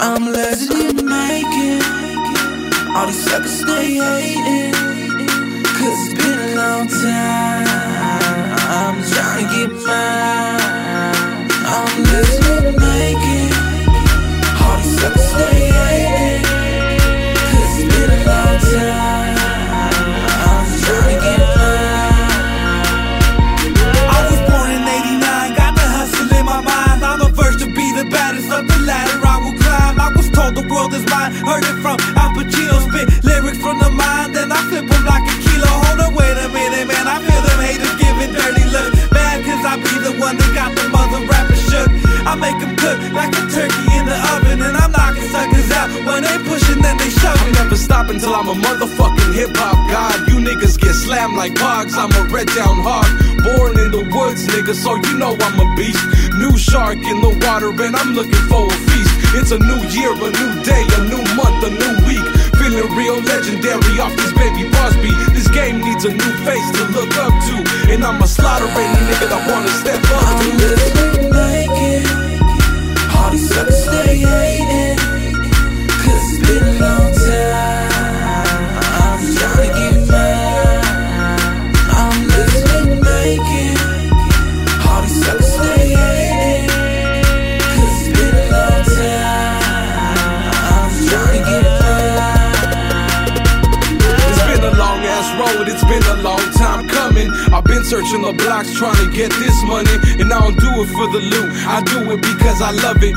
I'm lazy to make it. All these suckers stay hating, cause it's been a long time. I'm trying to get mine. I'm lazy to make it. All these suckers stay hating, cause it's been a long time. I'm trying to get mine. I was born in '89, got the hustle in my mind. I'm a verse to be the baddest of the ladder I will climb. I was told the world is mine, heard it from Al Pacino. Spit lyrics from the mind, then I flip them like a kilo. Hold on, wait a minute, man, I feel them haters giving dirty looks. Mad cause I be the one that got the mother rappers shook. I make them cook like a turkey in the oven, and I'm knocking suckers out. When they pushing, then they shove. I'm never stopping till I'm a motherfucking hip-hop god. You niggas get slammed like hogs, I'm a red down hog. Born in the woods, nigga, so you know I'm a beast. New shark in the water, and I'm looking for a feast. It's a new year, a new day, a new month, a new week. Feeling real legendary off this baby boss beat. This game needs a new face to look up to, and I'ma slaughter any nigga that wanna step up to. I'm living to make it. All these suckers stay hating, cause it's been a long time. I'm trying to get mine. I'm living to make it. All these suckers stay hating, cause it's been a long time. I'm trying to get mine. It's been a long ass road, it's been a long time coming. I've been searching the blocks trying to get this money, and I don't do it for the loot, I do it because I love it.